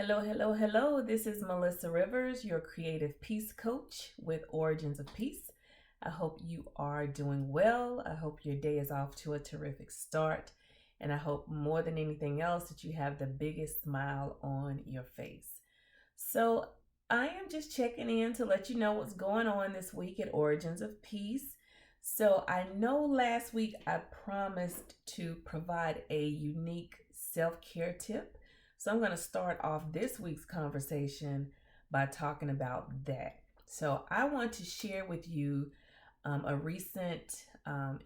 Hello, hello, hello. This is Melissa Rivers, your creative peace coach with Origins of Peace. I hope you are doing well. I hope your day is off to a terrific start. And I hope more than anything else that you have the biggest smile on your face. So, I am just checking in to let you know what's going on this week at Origins of Peace. So, I know last week I promised to provide a unique self care tip. So I'm going to start off this week's conversation by talking about that. So I want to share with you a recent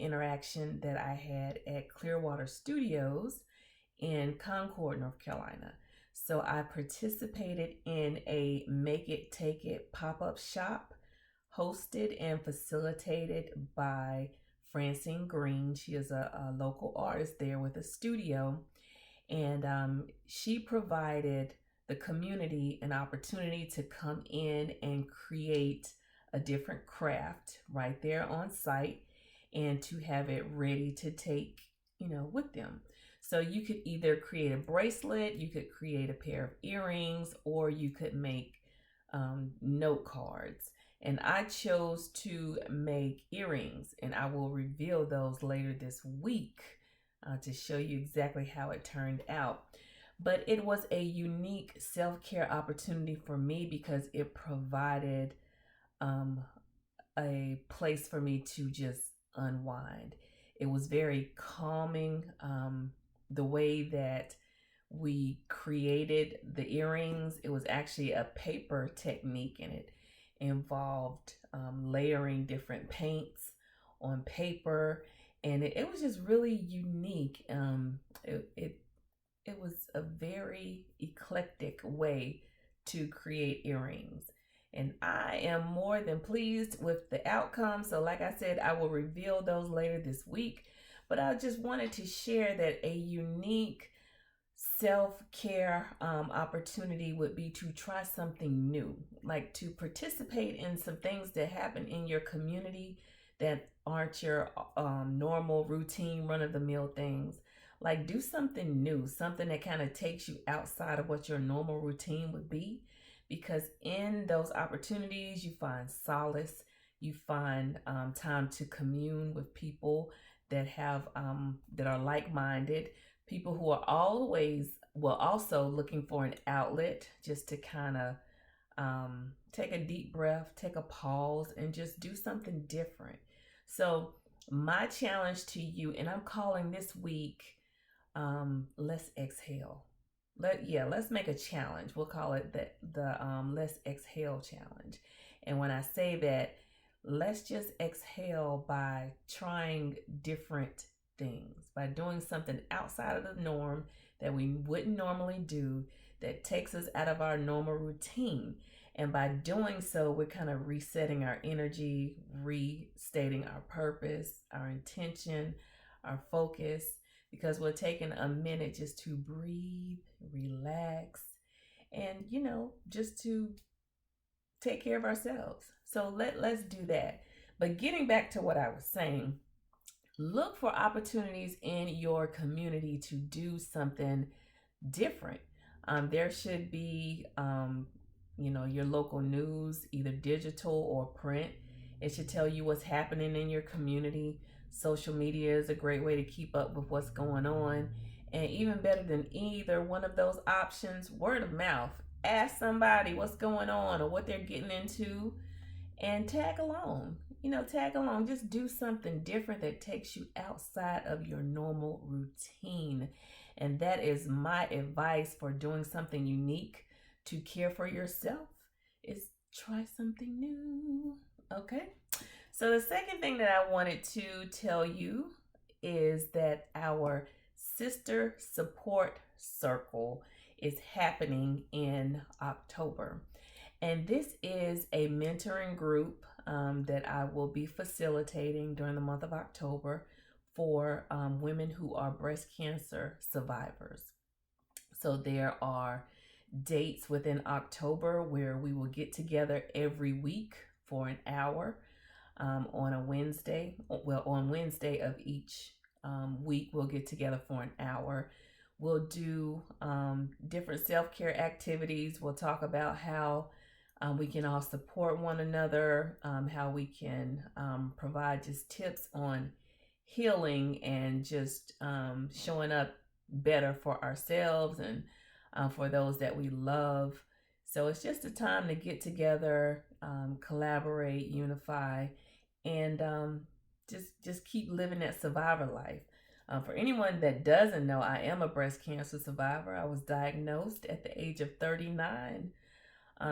interaction that I had at Clearwater Studios in Concord, North Carolina. So I participated in a Make It, Take It pop up shop hosted and facilitated by Francine Green. She is a local artist there with a studio, and she provided the community an opportunity to come in and create a different craft right there on site and to have it ready to take, with them. So you could either create a bracelet, you could create a pair of earrings, or you could make note cards. And I chose to make earrings, and I will reveal those later this week to show you exactly how it turned out. But it was a unique self-care opportunity for me because it provided a place for me to just unwind. It was very calming. The way that we created the earrings, it was actually a paper technique, and it involved layering different paints on paper, and it was just really unique. It was a very eclectic way to create earrings, and I am more than pleased with the outcome. So like I said, I will reveal those later this week, but I just wanted to share that a unique self-care opportunity would be to try something new, like to participate in some things that happen in your community that aren't your normal routine run-of-the-mill things. Like, do something new, something that kind of takes you outside of what your normal routine would be, because in those opportunities you find solace, you find time to commune with people that have that are like-minded, people who are always, well, also looking for an outlet just to kind of take a deep breath, take a pause, and just do something different. So my challenge to you, and I'm calling this week let's exhale. Let's make a challenge. We'll call it the let's exhale challenge. And when I say that, let's just exhale by trying different things, by doing something outside of the norm that we wouldn't normally do, that takes us out of our normal routine. And by doing so, we're kind of resetting our energy, restating our purpose, our intention, our focus, because we're taking a minute just to breathe, relax, and just to take care of ourselves. So let's do that. But getting back to what I was saying, look for opportunities in your community to do something different. There should be your local news, either digital or print. It should tell you what's happening in your community. Social media is a great way to keep up with what's going on. And even better than either one of those options, word of mouth. Ask somebody what's going on or what they're getting into, and tag along. Tag along. Just do something different that takes you outside of your normal routine. And that is my advice for doing something unique to care for yourself, is try something new. Okay? So the second thing that I wanted to tell you is that our sister support circle is happening in October. And this is a mentoring group that I will be facilitating during the month of October for women who are breast cancer survivors. So there are dates within October where we will get together every week for an hour on a Wednesday. Well, on Wednesday of each week, we'll get together for an hour We'll do different self-care activities. We'll talk about how we can all support one another, how we can provide just tips on healing and just showing up better for ourselves and for those that we love. So it's just a time to get together, collaborate, unify, and just keep living that survivor life. For anyone that doesn't know, I am a breast cancer survivor. I was diagnosed at the age of 39,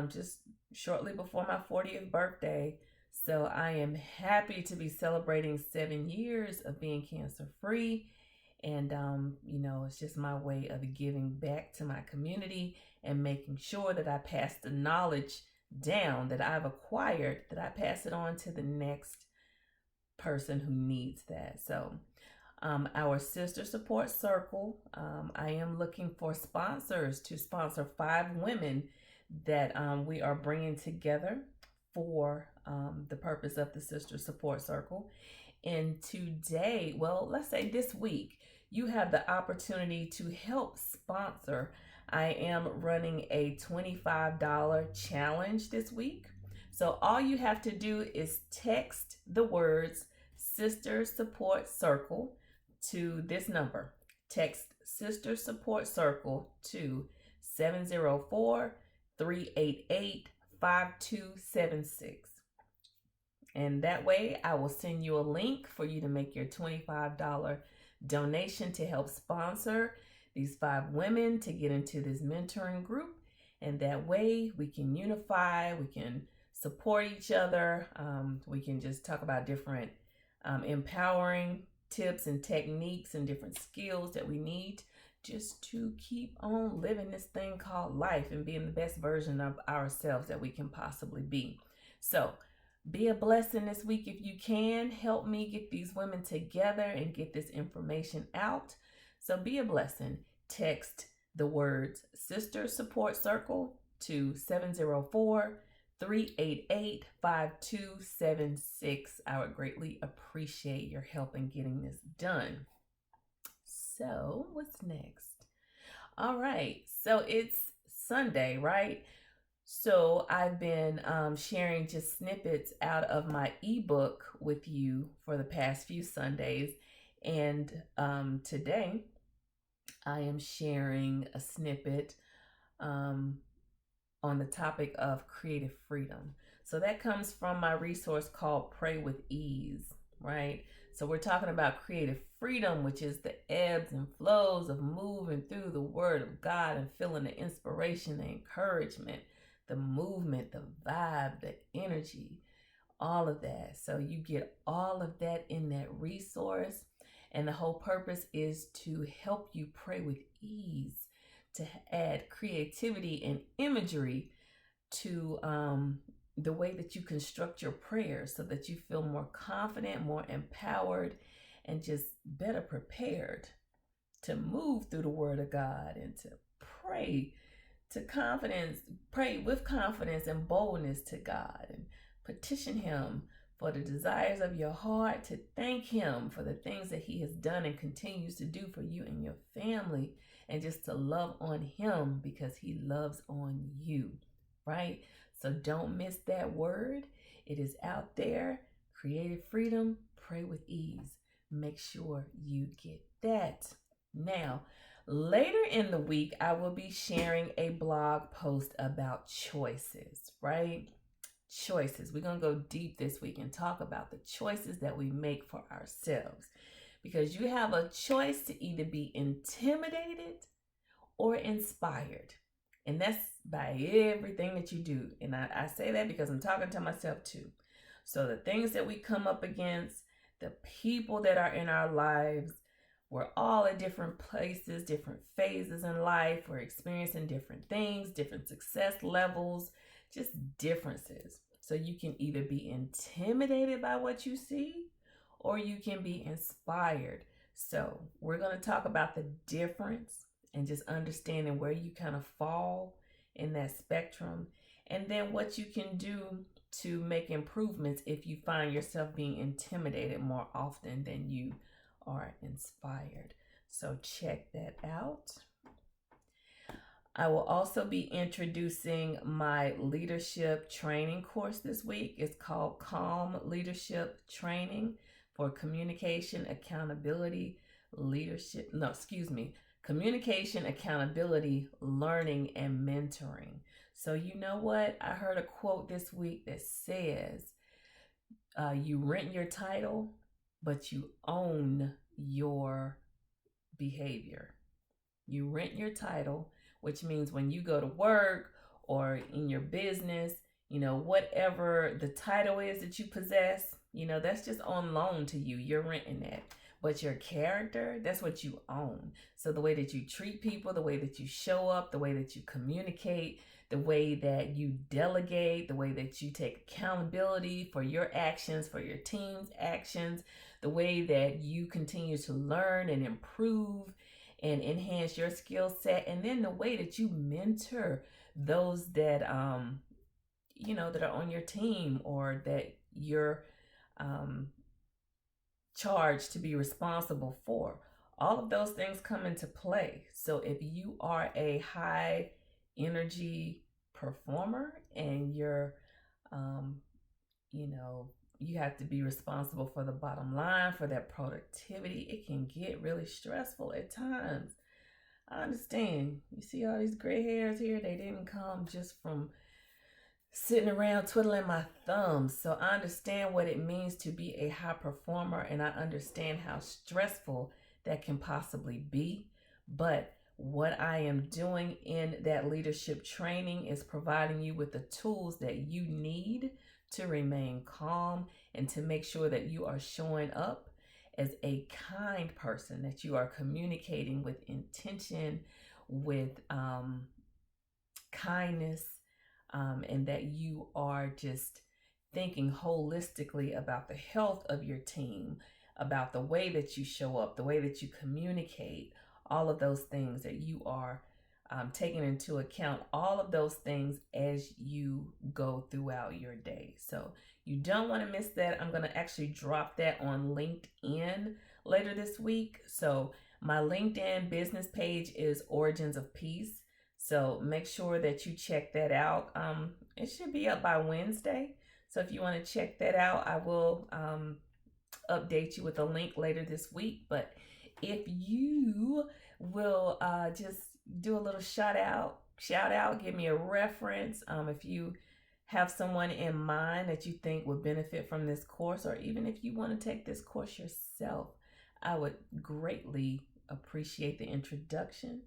just shortly before my 40th birthday. So I am happy to be celebrating 7 years of being cancer free. And, it's just my way of giving back to my community and making sure that I pass the knowledge down that I've acquired, that I pass it on to the next person who needs that. So, our sister support circle, I am looking for sponsors to sponsor 5 women that we are bringing together for the purpose of the sister support circle. And today, well, let's say this week, you have the opportunity to help sponsor. I am running a $25 challenge this week. So all you have to do is text the words Sister Support Circle to this number. Text Sister Support Circle to 704-388-5276. And that way I will send you a link for you to make your $25 donation to help sponsor these 5 women to get into this mentoring group. And that way we can unify, we can support each other. We can just talk about different empowering tips and techniques and different skills that we need just to keep on living this thing called life and being the best version of ourselves that we can possibly be. So be a blessing this week if you can. Help me get these women together and get this information out. So be a blessing. Text the words Sister Support Circle to 704-388-5276. I would greatly appreciate your help in getting this done. So what's next? All right. So it's Sunday, right? So I've been sharing just snippets out of my ebook with you for the past few Sundays. And today I am sharing a snippet on the topic of creative freedom. So that comes from my resource called Pray with Ease, right? So we're talking about creative freedom, which is the ebbs and flows of moving through the Word of God and feeling the inspiration, the encouragement, the movement, the vibe, the energy, all of that. So you get all of that in that resource. And the whole purpose is to help you pray with ease, to add creativity and imagery to the way that you construct your prayers so that you feel more confident, more empowered, and just better prepared to move through the Word of God and to pray with confidence and boldness to God and petition Him for the desires of your heart, to thank Him for the things that He has done and continues to do for you and your family, and just to love on Him because He loves on you, right? So don't miss that word. It is out there. Creative freedom, pray with ease. Make sure you get that. Now, later in the week, I will be sharing a blog post about choices, right? Choices. We're going to go deep this week and talk about the choices that we make for ourselves. Because you have a choice to either be intimidated or inspired. And that's by everything that you do. And I say that because I'm talking to myself too. So the things that we come up against, the people that are in our lives, we're all at different places, different phases in life. We're experiencing different things, different success levels, just differences. So you can either be intimidated by what you see or you can be inspired. So we're going to talk about the difference and just understanding where you kind of fall in that spectrum, and then what you can do to make improvements if you find yourself being intimidated more often than you are inspired. So check that out. I will also be introducing my leadership training course this week. It's called Calm Leadership Training for Communication, Accountability, Leadership. No, excuse me. Communication, accountability, learning, and mentoring. So, you know what? I heard a quote this week that says, you rent your title, but you own your behavior. You rent your title, which means when you go to work or in your business, whatever the title is that you possess, that's just on loan to you. You're renting that. But your character, that's what you own. So the way that you treat people, the way that you show up, the way that you communicate, the way that you delegate, the way that you take accountability for your actions, for your team's actions, the way that you continue to learn and improve and enhance your skill set, and then the way that you mentor those that that are on your team or that you're charged to be responsible for. All of those things come into play. So if you are a high energy performer and you're you have to be responsible for the bottom line, for that productivity, it can get really stressful at times. I understand. You see all these gray hairs here? They didn't come just from sitting around twiddling my thumbs. So I understand what it means to be a high performer, and I understand how stressful that can possibly be. But what I am doing in that leadership training is providing you with the tools that you need to remain calm and to make sure that you are showing up as a kind person, that you are communicating with intention, with kindness, and that you are just thinking holistically about the health of your team, about the way that you show up, the way that you communicate, all of those things that you are taking into account, all of those things as you go throughout your day. So you don't want to miss that. I'm going to actually drop that on LinkedIn later this week. So my LinkedIn business page is Origins of Peace. So make sure that you check that out. It should be up by Wednesday. So if you want to check that out, I will update you with a link later this week. But if you will just do a little shout out, give me a reference. If you have someone in mind that you think would benefit from this course, or even if you want to take this course yourself, I would greatly appreciate the introduction.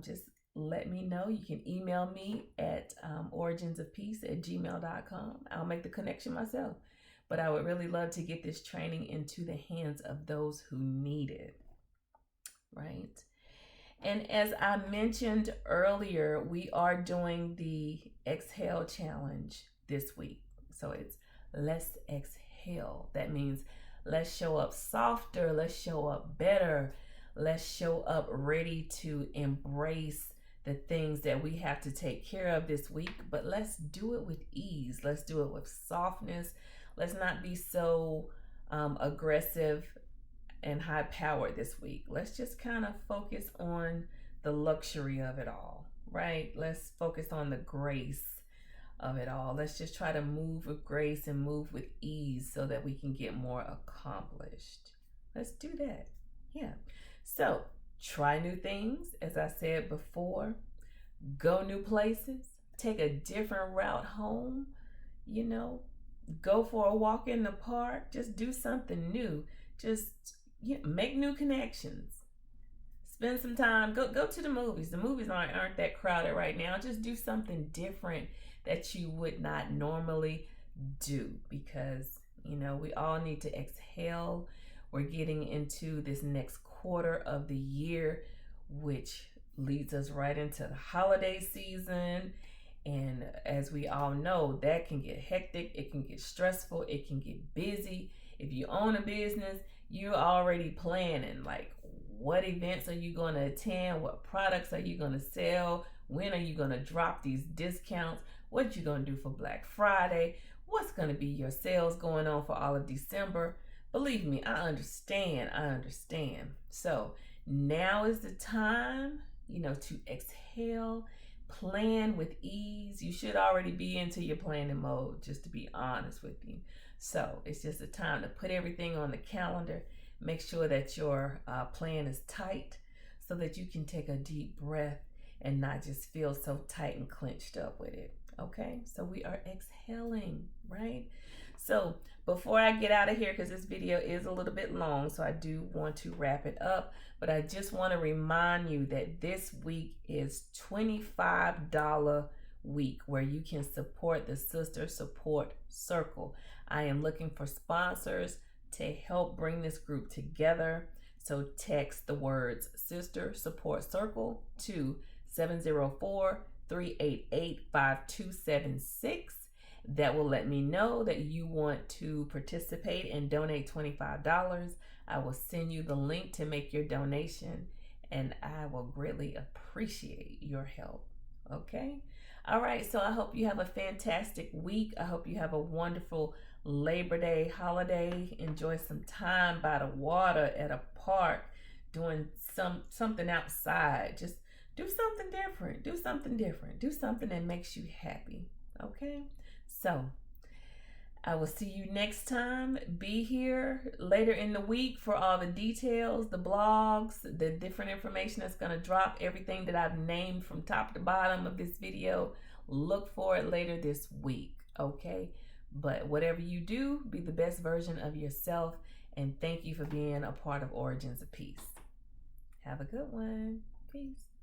Just let me know. You can email me at originsofpeace@gmail.com. I'll make the connection myself. But I would really love to get this training into the hands of those who need it, right? And as I mentioned earlier, we are doing the exhale challenge this week. So it's let's exhale. That means let's show up softer, let's show up better, let's show up ready to embrace the things that we have to take care of this week, but let's do it with ease. Let's do it with softness. Let's not be so aggressive and high powered this week. Let's just kind of focus on the luxury of it all, right? Let's focus on the grace of it all. Let's just try to move with grace and move with ease so that we can get more accomplished. Let's do that. Yeah. So try new things, as I said before. Go new places. Take a different route home. Go for a walk in the park. Just do something new. Just make new connections. Spend some time. Go to the movies. The movies aren't that crowded right now. Just do something different that you would not normally do, because we all need to exhale. We're getting into this next quarter of the year, which leads us right into the holiday season. And as we all know, that can get hectic, it can get stressful, it can get busy. If you own a business, you're already planning, like, what events are you going to attend? What products are you going to sell? When are you going to drop these discounts? What you going to do for Black Friday? What's going to be your sales going on for all of December? Believe me, I understand. So now is the time, to exhale hell. Plan with ease. You should already be into your planning mode, just to be honest with you. So it's just a time to put everything on the calendar. Make sure that your plan is tight so that you can take a deep breath and not just feel so tight and clenched up with it. Okay, so we are exhaling, right? So before I get out of here, because this video is a little bit long, so I do want to wrap it up, but I just want to remind you that this week is $25 week where you can support the Sister Support Circle. I am looking for sponsors to help bring this group together. So text the words Sister Support Circle to 704-388-5276. That will let me know that you want to participate and donate $25. I will send you the link to make your donation, and I will greatly appreciate your help. Okay? All right, so I hope you have a fantastic week. I hope you have a wonderful Labor Day holiday. Enjoy some time by the water at a park, doing something outside. Just do something different. Do something different. Do something that makes you happy. Okay? So I will see you next time. Be here later in the week for all the details, the blogs, the different information that's going to drop, everything that I've named from top to bottom of this video. Look for it later this week, okay? But whatever you do, be the best version of yourself. And thank you for being a part of Origins of Peace. Have a good one. Peace.